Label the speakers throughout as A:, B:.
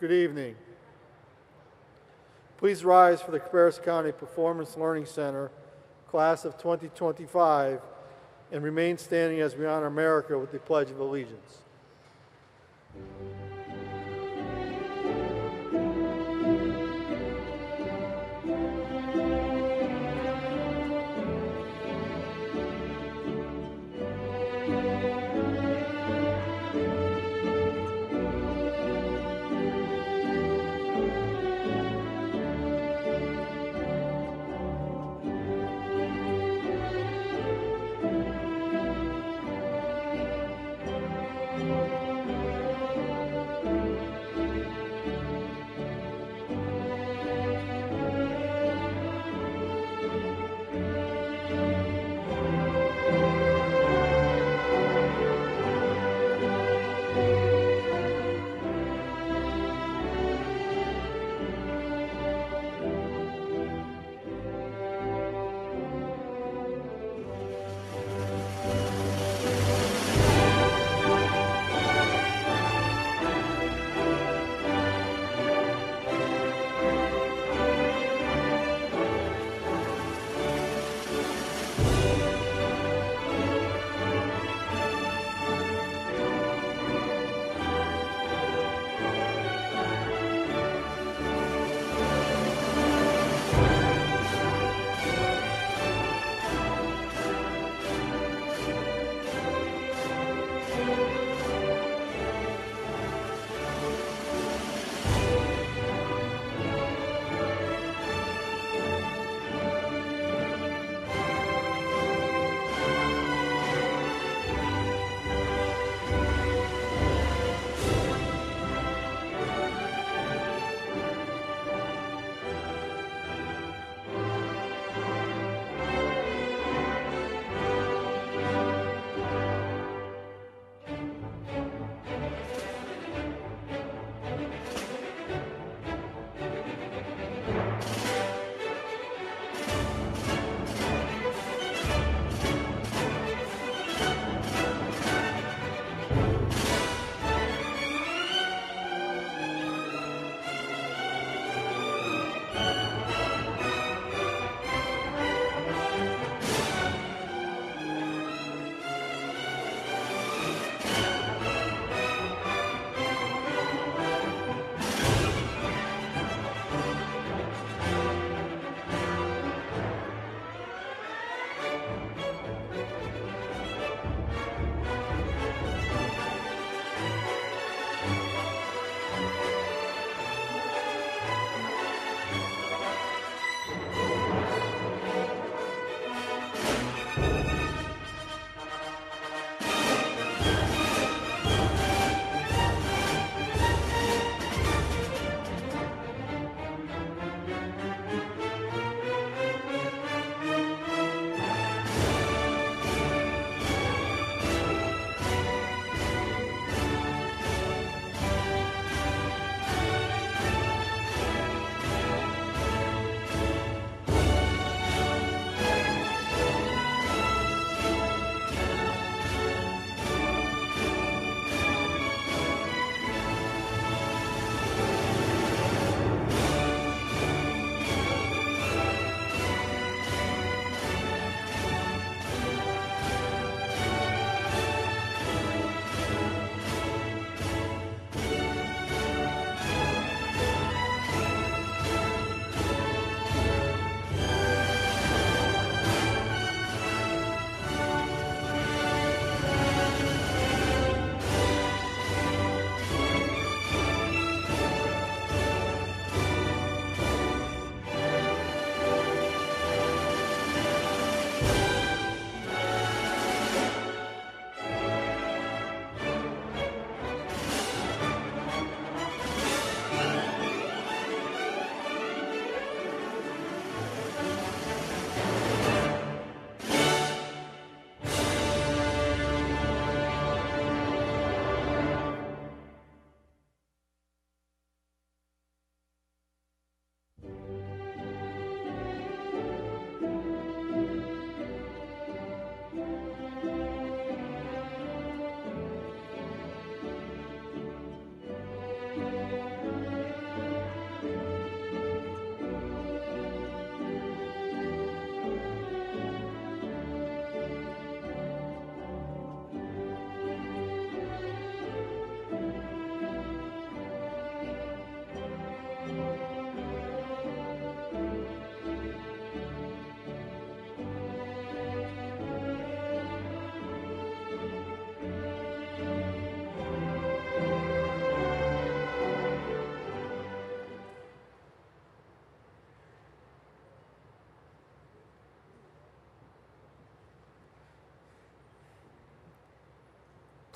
A: Good evening. Please rise for the Cabarrus County Performance Learning Center, Class of 2025, and remain standing as we honor America with the Pledge of Allegiance.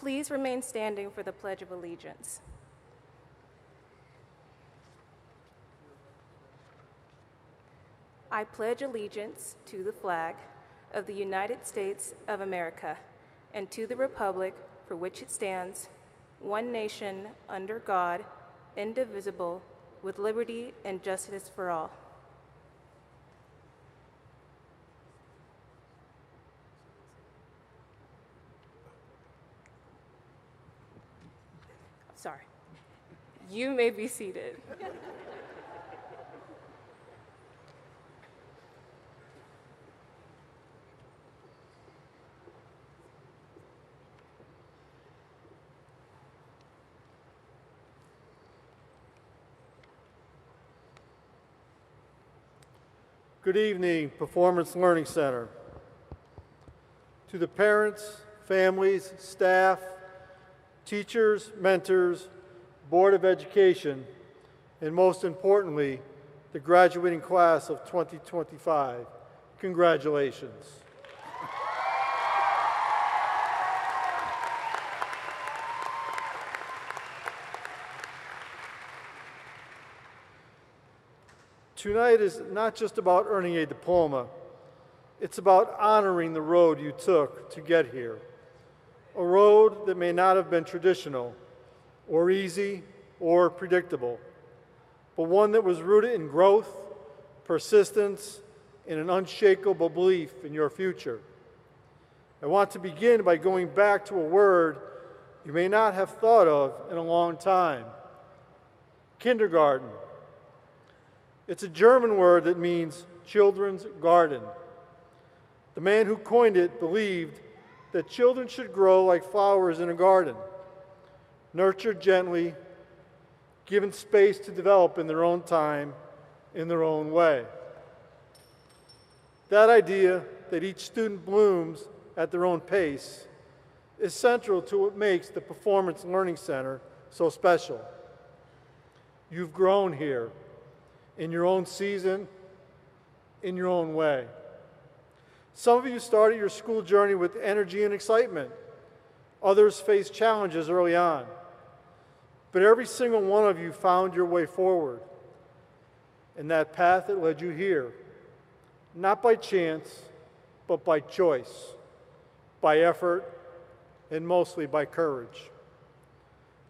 B: Please remain standing for the Pledge of Allegiance. I pledge allegiance to the flag of the United States of America and to the republic for which it stands, one nation, under God, indivisible, with liberty and justice for all. Sorry. You may be seated.
A: Good evening, Performance Learning Center. To the parents, families, staff, teachers, mentors, Board of Education, and most importantly, the graduating class of 2025, congratulations. Tonight is not just about earning a diploma, it's about honoring the road you took to get here. A road that may not have been traditional, or easy, or predictable, but one that was rooted in growth, persistence, and an unshakable belief in your future. I want to begin by going back to a word you may not have thought of in a long time: kindergarten. It's a German word that means children's garden. The man who coined it believed that children should grow like flowers in a garden, nurtured gently, given space to develop in their own time, in their own way. That idea that each student blooms at their own pace is central to what makes the Performance Learning Center so special. You've grown here in your own season, in your own way. Some of you started your school journey with energy and excitement. Others faced challenges early on. But every single one of you found your way forward in that path that led you here, not by chance, but by choice, by effort, and mostly by courage.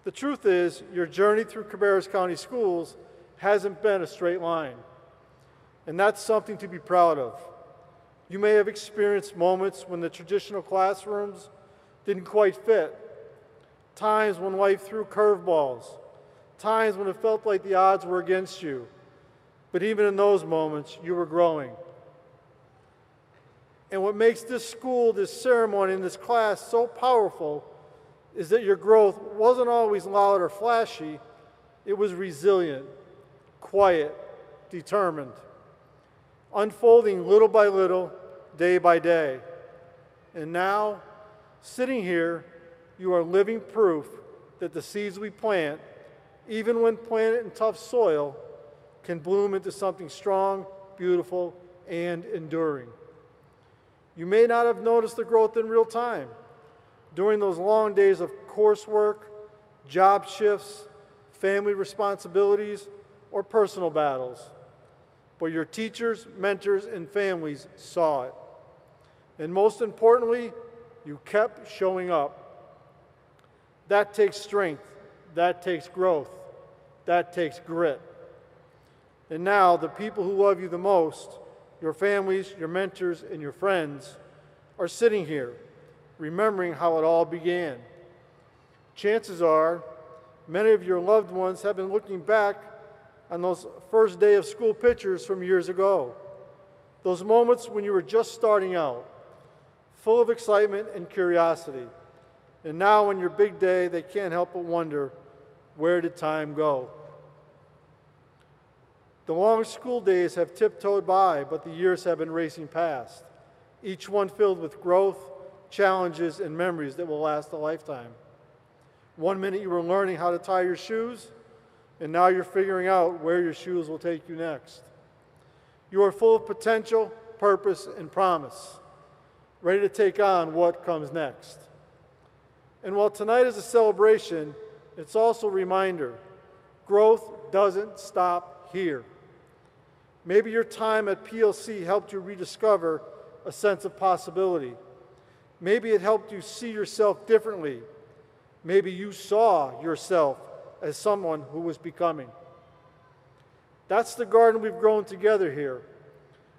A: The truth is, your journey through Cabarrus County Schools hasn't been a straight line, and that's something to be proud of. You may have experienced moments when the traditional classrooms didn't quite fit, times when life threw curveballs, times when it felt like the odds were against you, but even in those moments, you were growing. And what makes this school, this ceremony, and this class so powerful is that your growth wasn't always loud or flashy, it was resilient, quiet, determined, unfolding little by little, day by day. And now, sitting here, you are living proof that the seeds we plant, even when planted in tough soil, can bloom into something strong, beautiful, and enduring. You may not have noticed the growth in real time during those long days of coursework, job shifts, family responsibilities, or personal battles, but your teachers, mentors, and families saw it. And most importantly, you kept showing up. That takes strength, that takes growth, that takes grit. And now, the people who love you the most, your families, your mentors, and your friends, are sitting here, remembering how it all began. Chances are, many of your loved ones have been looking back on those first day of school pictures from years ago, those moments when you were just starting out, full of excitement and curiosity. And now on your big day, they can't help but wonder, where did time go? The long school days have tiptoed by, but the years have been racing past, each one filled with growth, challenges, and memories that will last a lifetime. One minute you were learning how to tie your shoes, and now you're figuring out where your shoes will take you next. You are full of potential, purpose, and promise, ready to take on what comes next. And while tonight is a celebration, it's also a reminder, growth doesn't stop here. Maybe your time at PLC helped you rediscover a sense of possibility. Maybe it helped you see yourself differently. Maybe you saw yourself as someone who was becoming. That's the garden we've grown together here,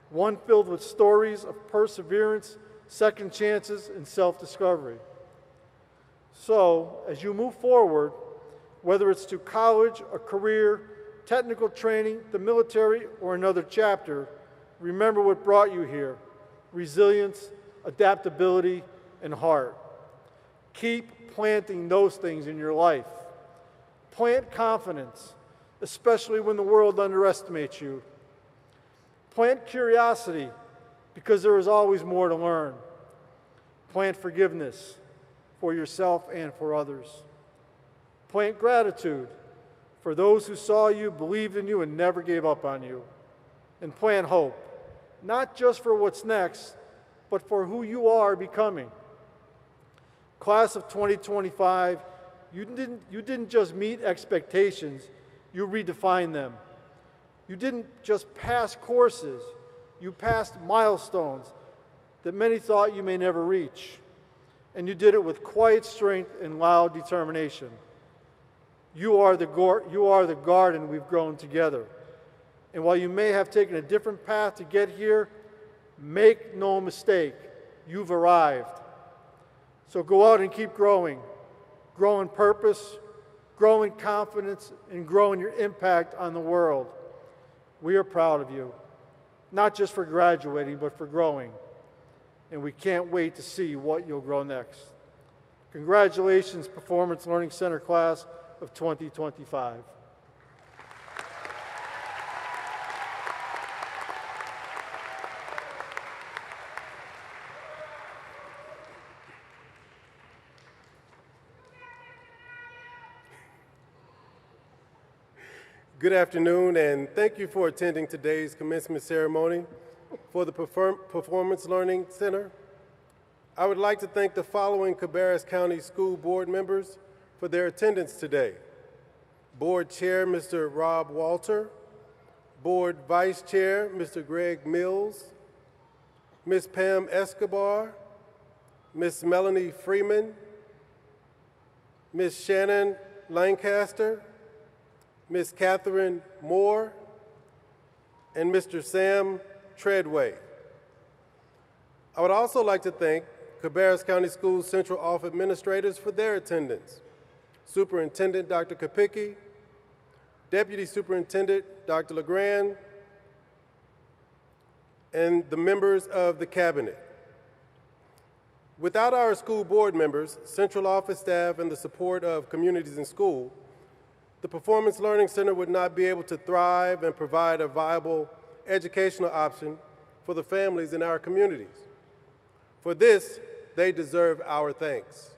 A: one filled with stories of perseverance, second chances, and self-discovery. So, as you move forward, whether it's to college, a career, technical training, the military, or another chapter, remember what brought you here: resilience, adaptability, and heart. Keep planting those things in your life. Plant confidence, especially when the world underestimates you. Plant curiosity, because there is always more to learn. Plant forgiveness for yourself and for others. Plant gratitude for those who saw you, believed in you, and never gave up on you. And plant hope, not just for what's next, but for who you are becoming. Class of 2025, you didn't just meet expectations, you redefined them. You didn't just pass courses, you passed milestones that many thought you may never reach. And you did it with quiet strength and loud determination. You are the garden we've grown together. And while you may have taken a different path to get here, make no mistake, you've arrived. So go out and keep growing. Grow in purpose, grow in confidence, and grow in your impact on the world. We are proud of you, not just for graduating, but for growing. And we can't wait to see what you'll grow next. Congratulations, Performance Learning Center class of 2025.
C: Good afternoon, and thank you for attending today's commencement ceremony for the Performance Learning Center. I would like to thank the following Cabarrus County School Board members for their attendance today. Board Chair, Mr. Rob Walter. Board Vice Chair, Mr. Greg Mills. Ms. Pam Escobar. Ms. Melanie Freeman. Ms. Shannon Lancaster. Ms. Catherine Moore, and Mr. Sam Treadway. I would also like to thank Cabarrus County Schools Central Office administrators for their attendance. Superintendent Dr. Kapicki, Deputy Superintendent Dr. LeGrand, and the members of the Cabinet. Without our school board members, Central Office staff, and the support of Communities in School, the Performance Learning Center would not be able to thrive and provide a viable educational option for the families in our communities. For this, they deserve our thanks.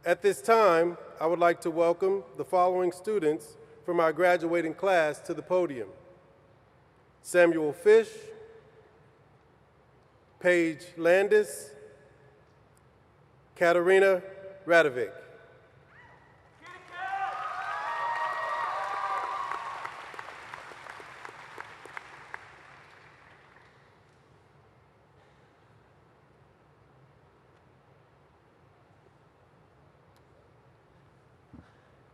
C: At this time, I would like to welcome the following students from our graduating class to the podium: Samuel Fish, Paige Landis, Katarina Radovic.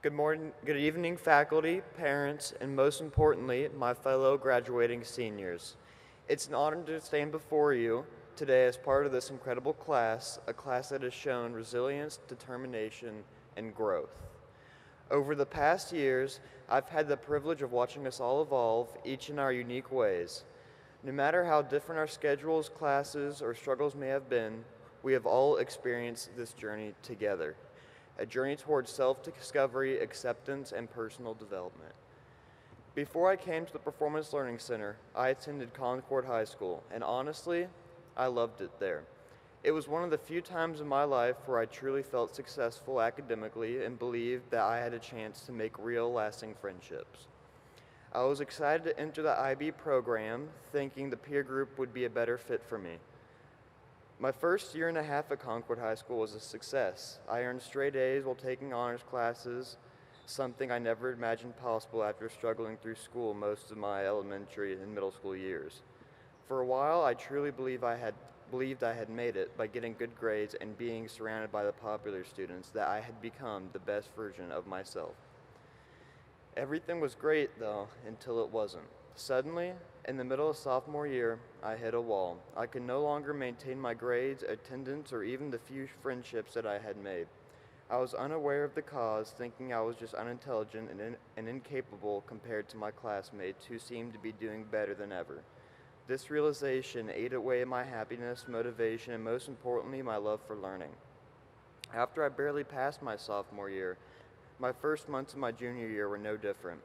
D: Good morning, good evening, faculty, parents, and most importantly, my fellow graduating seniors. It's an honor to stand before you today as part of this incredible class, a class that has shown resilience, determination, and growth. Over the past years, I've had the privilege of watching us all evolve, each in our unique ways. No matter how different our schedules, classes, or struggles may have been, we have all experienced this journey together. A journey towards self-discovery, acceptance, and personal development. Before I came to the Performance Learning Center, I attended Concord High School, and honestly, I loved it there. It was one of the few times in my life where I truly felt successful academically and believed that I had a chance to make real, lasting friendships. I was excited to enter the IB program, thinking the peer group would be a better fit for me. My first year and a half at Concord High School was a success. I earned straight A's while taking honors classes, something I never imagined possible after struggling through school most of my elementary and middle school years. For a while, I truly believed I had made it by getting good grades and being surrounded by the popular students, that I had become the best version of myself. Everything was great, though, until it wasn't. Suddenly, in the middle of sophomore year, I hit a wall. I could no longer maintain my grades, attendance, or even the few friendships that I had made. I was unaware of the cause, thinking I was just unintelligent and incapable compared to my classmates who seemed to be doing better than ever. This realization ate away at my happiness, motivation, and most importantly, my love for learning. After I barely passed my sophomore year, my first months of my junior year were no different.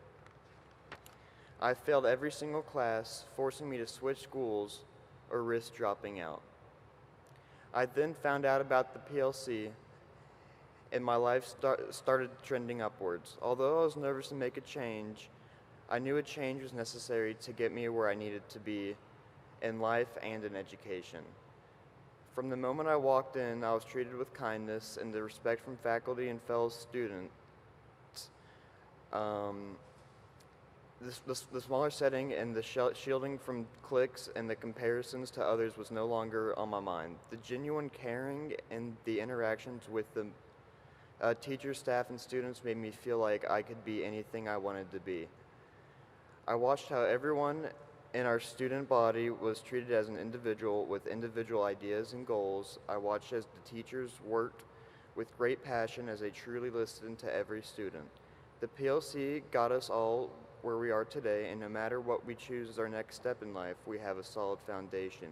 D: I failed every single class, forcing me to switch schools or risk dropping out. I then found out about the PLC, and my life started trending upwards. Although I was nervous to make a change, I knew a change was necessary to get me where I needed to be in life and in education. From the moment I walked in, I was treated with kindness and the respect from faculty and fellow students. The smaller setting and the shielding from cliques and the comparisons to others was no longer on my mind. The genuine caring and the interactions with the teachers, staff, and students made me feel like I could be anything I wanted to be. I watched how everyone in our student body was treated as an individual with individual ideas and goals. I watched as the teachers worked with great passion as they truly listened to every student. The PLC got us all where we are today, and no matter what we choose as our next step in life, we have a solid foundation.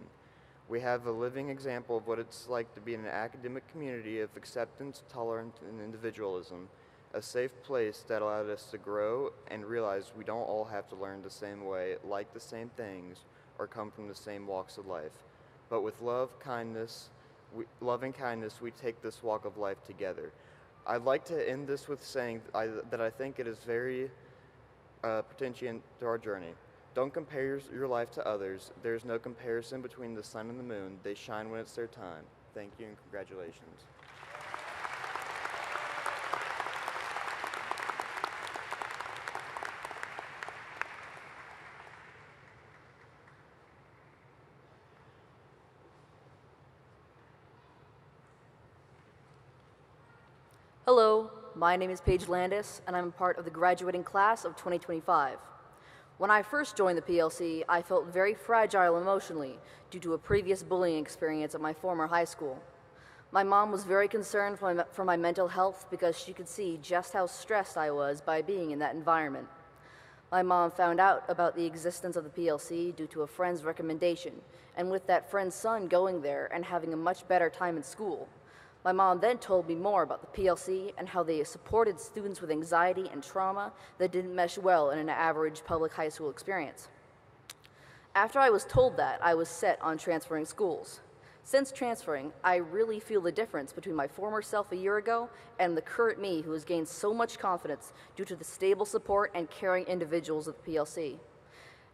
D: We have a living example of what it's like to be in an academic community of acceptance, tolerance, and individualism, a safe place that allowed us to grow and realize we don't all have to learn the same way, like the same things, or come from the same walks of life. But with love and kindness, we take this walk of life together. I'd like to end this with saying that I think it is very pertinent to our journey. Don't compare your life to others. There's no comparison between the sun and the moon. They shine when it's their time. Thank you and congratulations.
E: Hello, my name is Paige Landis, and I'm a part of the graduating class of 2025. When I first joined the PLC, I felt very fragile emotionally due to a previous bullying experience at my former high school. My mom was very concerned for my mental health because she could see just how stressed I was by being in that environment. My mom found out about the existence of the PLC due to a friend's recommendation, and with that friend's son going there and having a much better time in school. My mom then told me more about the PLC and how they supported students with anxiety and trauma that didn't mesh well in an average public high school experience. After I was told that, I was set on transferring schools. Since transferring, I really feel the difference between my former self a year ago and the current me who has gained so much confidence due to the stable support and caring individuals at the PLC.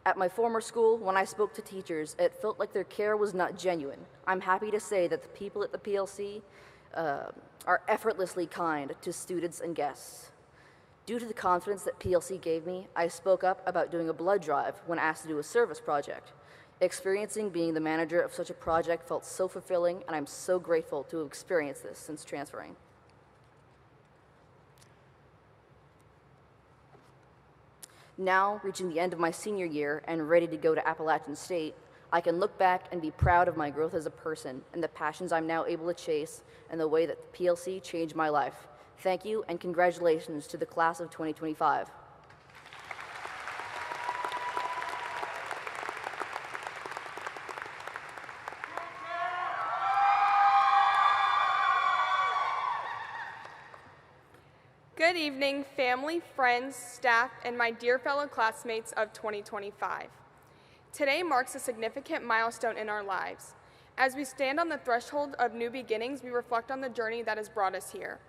E: At my former school, when I spoke to teachers, it felt like their care was not genuine. I'm happy to say that the people at the PLC are effortlessly kind to students and guests. Due to the confidence that PLC gave me, I spoke up about doing a blood drive when asked to do a service project. Experiencing being the manager of such a project felt so fulfilling, and I'm so grateful to have experienced this since transferring. Now, reaching the end of my senior year and ready to go to Appalachian State, I can look back and be proud of my growth as a person and the passions I'm now able to chase and the way that the PLC changed my life. Thank you and congratulations to the class of 2025.
F: Good evening, family, friends, staff, and my dear fellow classmates of 2025. Today marks a significant milestone in our lives. As we stand on the threshold of new beginnings, we reflect on the journey that has brought us here.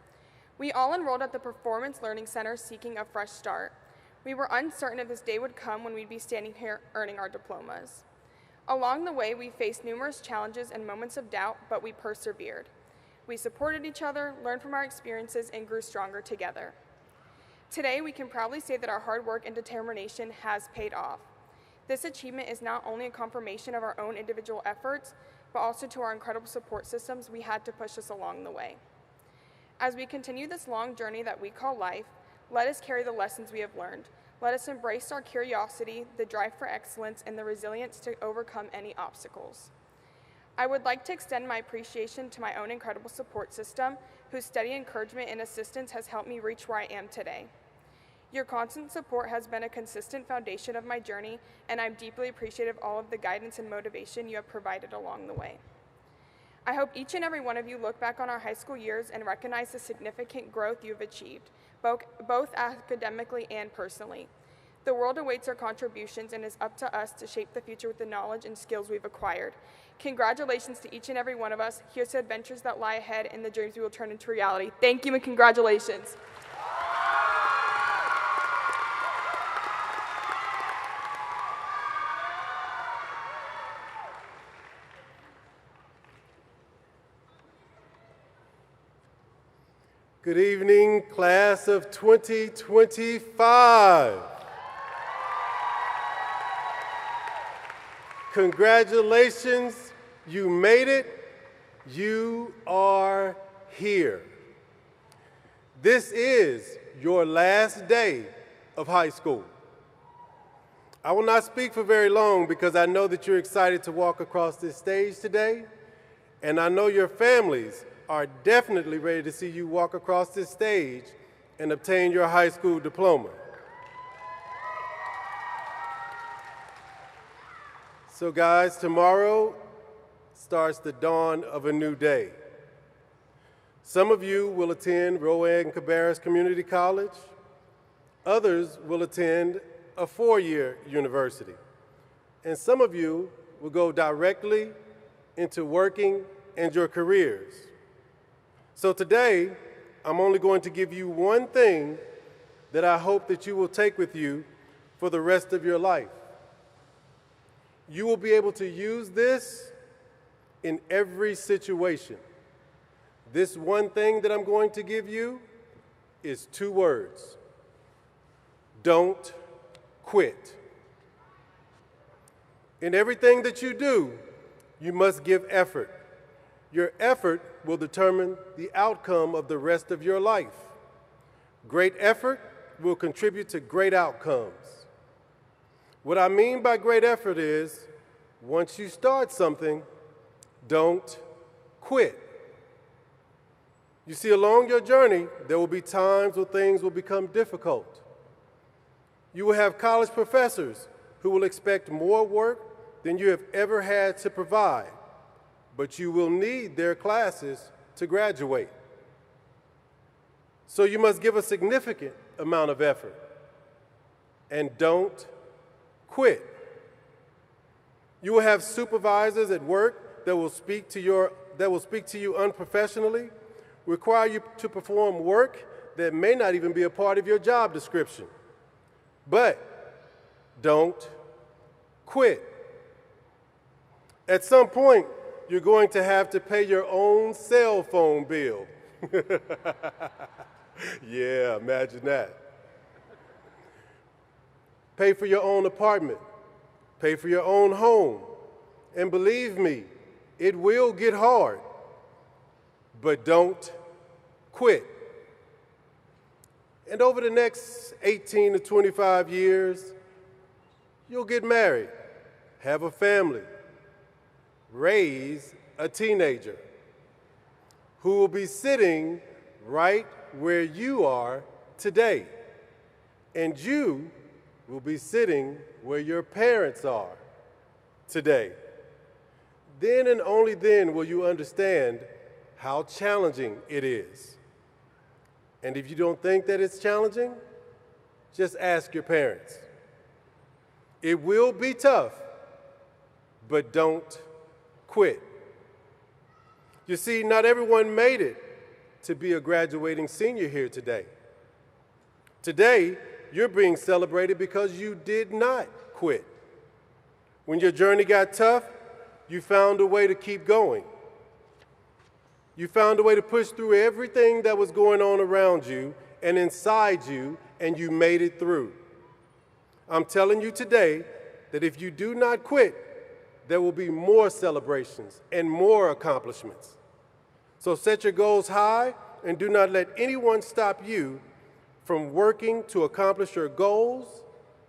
F: We all enrolled at the Performance Learning Center seeking a fresh start. We were uncertain if this day would come when we'd be standing here earning our diplomas. Along the way, we faced numerous challenges and moments of doubt, but we persevered. We supported each other, learned from our experiences, and grew stronger together. Today, we can proudly say that our hard work and determination has paid off. This achievement is not only a confirmation of our own individual efforts, but also to our incredible support systems we had to push us along the way. As we continue this long journey that we call life, let us carry the lessons we have learned. Let us embrace our curiosity, the drive for excellence, and the resilience to overcome any obstacles. I would like to extend my appreciation to my own incredible support system, whose steady encouragement and assistance has helped me reach where I am today. Your constant support has been a consistent foundation of my journey, and I'm deeply appreciative of all of the guidance and motivation you have provided along the way. I hope each and every one of you look back on our high school years and recognize the significant growth you have achieved, both academically and personally. The world awaits our contributions, and it's up to us to shape the future with the knowledge and skills we've acquired. Congratulations to each and every one of us. Here's to adventures that lie ahead and the dreams we will turn into reality. Thank you and congratulations.
C: Good evening, class of 2025. Congratulations, you made it. You are here. This is your last day of high school. I will not speak for very long because I know that you're excited to walk across this stage today, and I know your families are definitely ready to see you walk across this stage and obtain your high school diploma. So guys, tomorrow starts the dawn of a new day. Some of you will attend Rowan Cabarrus Community College. Others will attend a four-year university. And some of you will go directly into working and your careers. So today, I'm only going to give you one thing that I hope that you will take with you for the rest of your life. You will be able to use this in every situation. This one thing that I'm going to give you is two words. Don't quit. In everything that you do, you must give effort. Your effort will determine the outcome of the rest of your life. Great effort will contribute to great outcomes. What I mean by great effort is, once you start something, don't quit. You see, along your journey, there will be times when things will become difficult. You will have college professors who will expect more work than you have ever had to provide, but you will need their classes to graduate. So you must give a significant amount of effort. And don't quit. You will have supervisors at work that will speak to you unprofessionally, require you to perform work that may not even be a part of your job description. But don't quit. At some point, you're going to have to pay your own cell phone bill. Yeah, imagine that. Pay for your own apartment. Pay for your own home. And believe me, it will get hard. But don't quit. And over the next 18 to 25 years, you'll get married, have a family, raise a teenager who will be sitting right where you are today. And you will be sitting where your parents are today. Then and only then will you understand how challenging it is. And if you don't think that it's challenging, just ask your parents. It will be tough, but don't quit. You see, not everyone made it to be a graduating senior here today. Today, you're being celebrated because you did not quit. When your journey got tough, you found a way to keep going. You found a way to push through everything that was going on around you and inside you, and you made it through. I'm telling you today that if you do not quit, there will be more celebrations and more accomplishments. So set your goals high and do not let anyone stop you from working to accomplish your goals.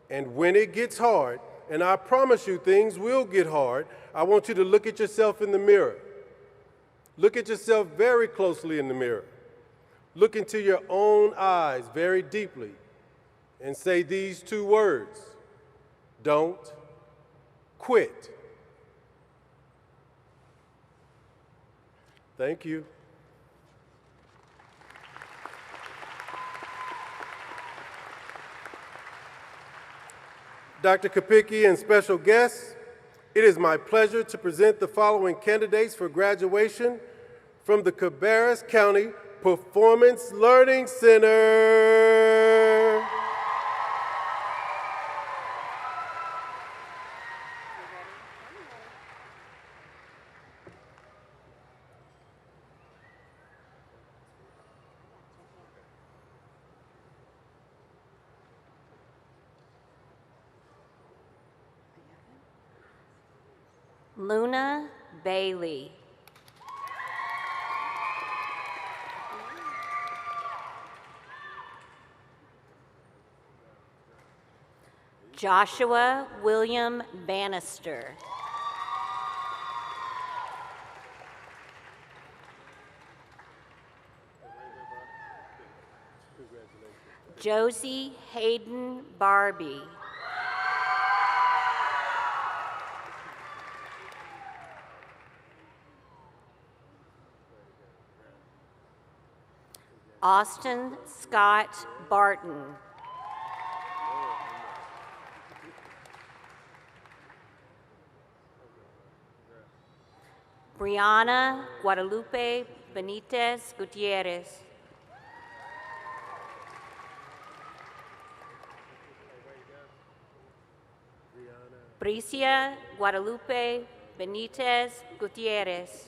C: And when it gets hard, and I promise you things will get hard, I want you to look at yourself in the mirror. Look at yourself very closely in the mirror. Look into your own eyes very deeply and say these two words: don't quit. Thank you. Dr. Kapicki and special guests, it is my pleasure to present the following candidates for graduation from the Cabarrus County Performance Learning Center.
G: Luna Bailey. Joshua William Bannister. Josie Hayden Barbie. Austin Scott Barton. Brianna Guadalupe Benitez Gutierrez. Bricia Guadalupe Benitez Gutierrez.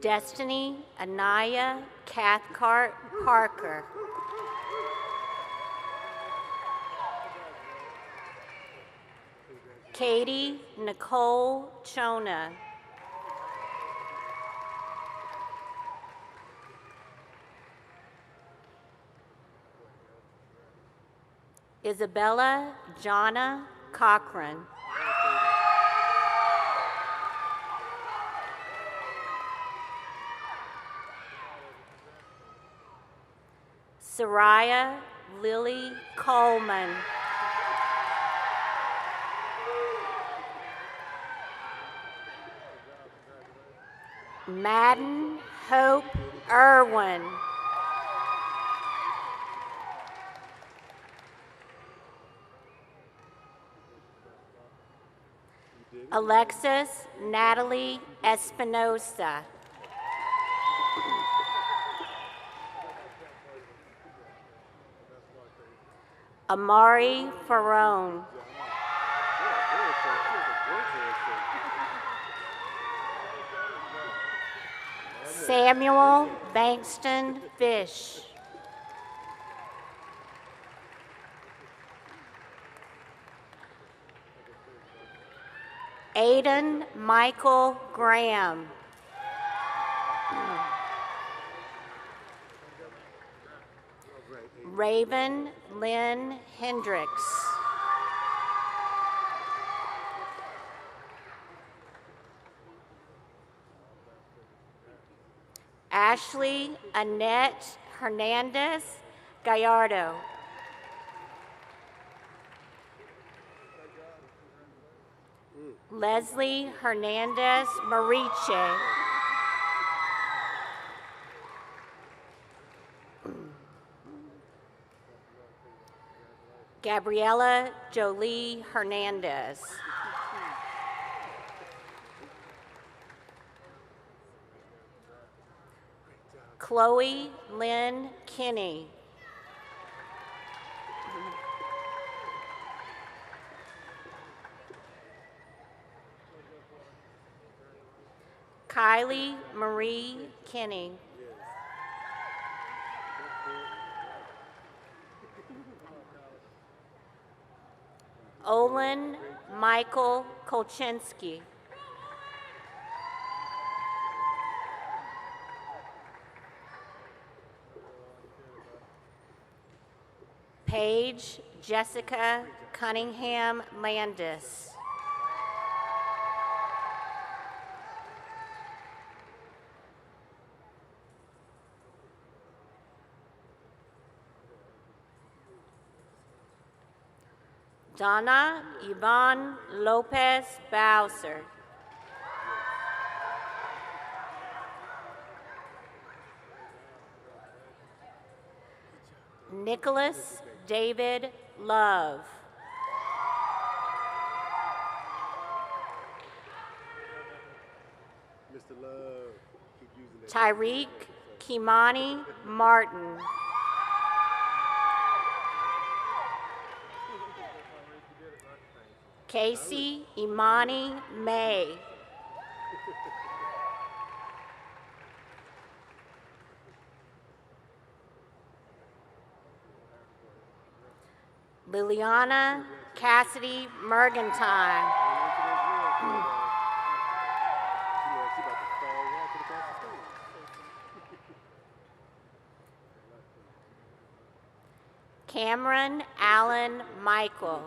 G: Destiny Anaya Cathcart Parker. Katie Nicole Chona. Isabella Jonna Cochran. Soraya Lily Coleman. Madden Hope Irwin. Alexis Natalie Espinosa. Amari Farone. Samuel Bankston Fish. Aiden Michael Graham. Raven Lynn Hendricks. Ashley Annette Hernandez Gallardo. Leslie Hernandez Mariche. Gabriela Jolie Hernandez. Chloe Lynn Kinney. Kylie Marie Kinney. Olin Michael Kolchinsky. Paige Jessica Cunningham Landis. Donna Yvonne Lopez Bowser. Nicholas David Love.
C: Mr. Love, keep using that.
G: Tyreek Kimani Martin. Casey Imani May. Liliana Cassidy Mergentine. Cameron Allen Michael.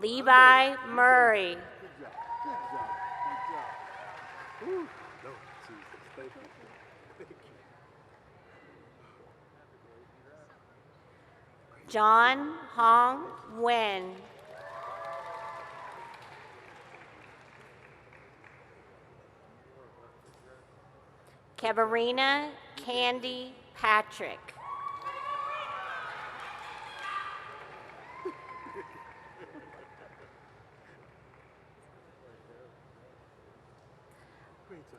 G: Levi Murray. John Hong Wen. Cabarrina Candy Patrick.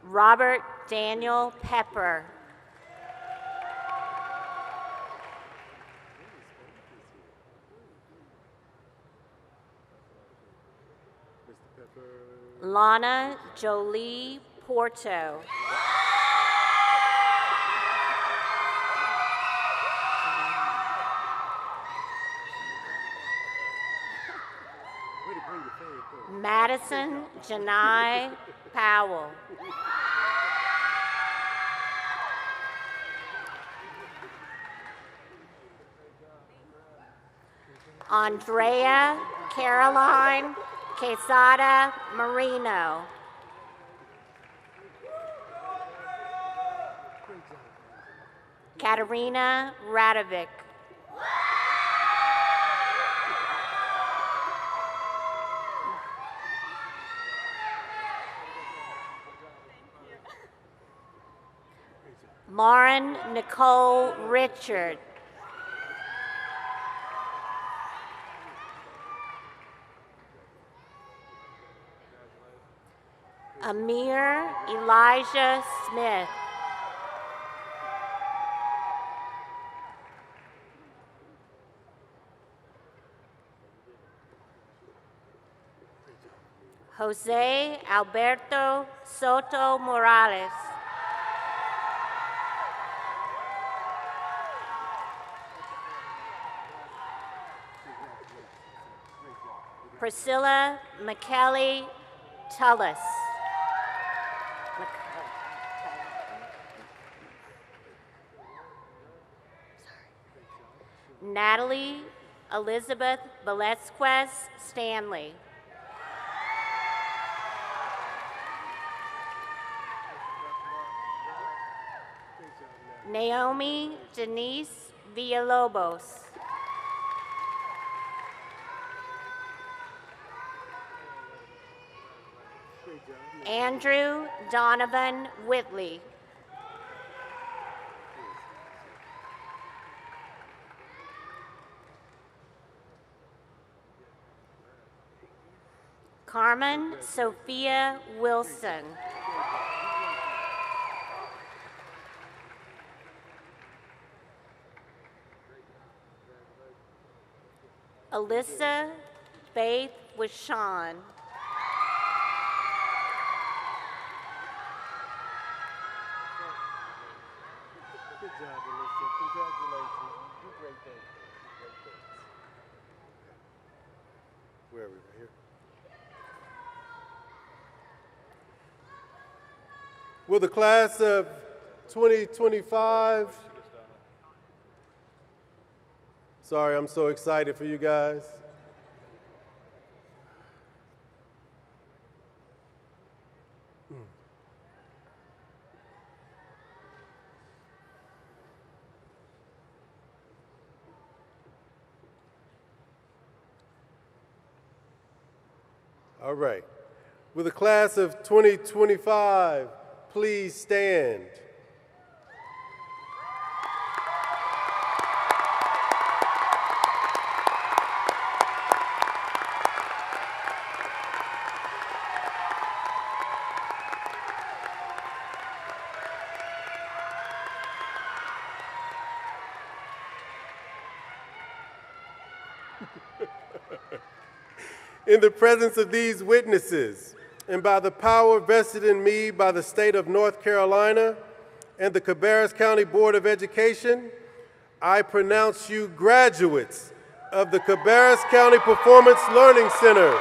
G: Robert Daniel Pepper. Lana Jolie Porto. Madison Janai Powell. Andrea Caroline Quesada Marino. Katerina Radovic. Lauren Nicole Richard. Amir Elijah Smith. Jose Alberto Soto Morales. Priscilla McKelly Tullis. Natalie Elizabeth Velazquez Stanley. Naomi Denise Villalobos. Andrew Donovan Whitley. Carmen Sophia Wilson. Alyssa Faith Wishon.
C: Good job, Alyssa. Congratulations. You do great things. Great things. Where are we? Right here? Will the class of 2025... Sorry, I'm so excited for you guys. All right. Will the class of 2025 please stand? In the presence of these witnesses, and by the power vested in me by the state of North Carolina and the Cabarrus County Board of Education, I pronounce you graduates of the Cabarrus County Performance Learning Center.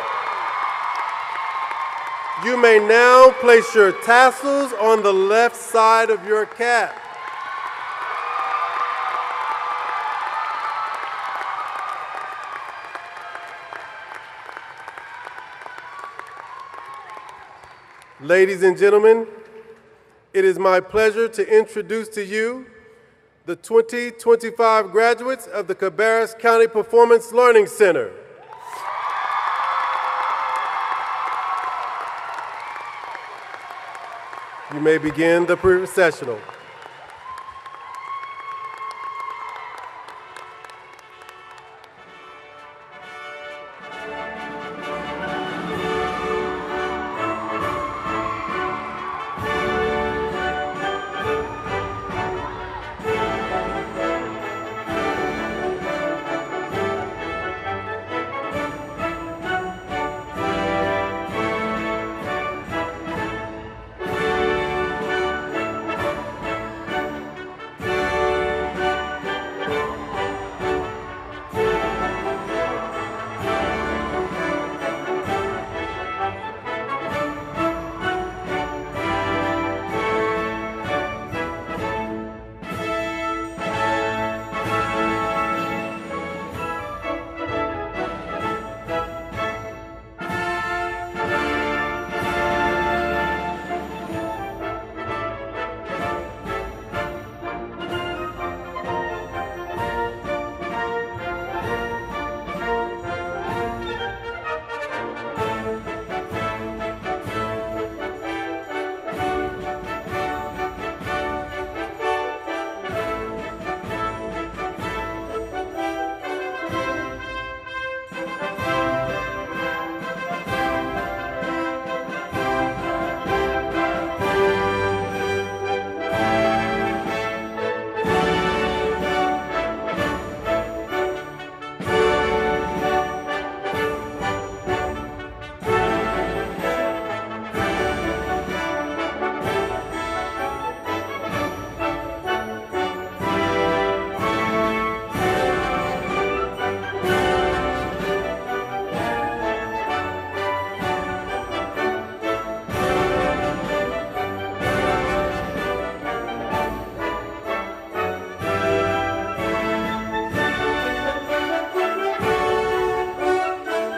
C: You may now place your tassels on the left side of your cap. Ladies and gentlemen, it is my pleasure to introduce to you the 2025 graduates of the Cabarrus County Performance Learning Center. You may begin the processional.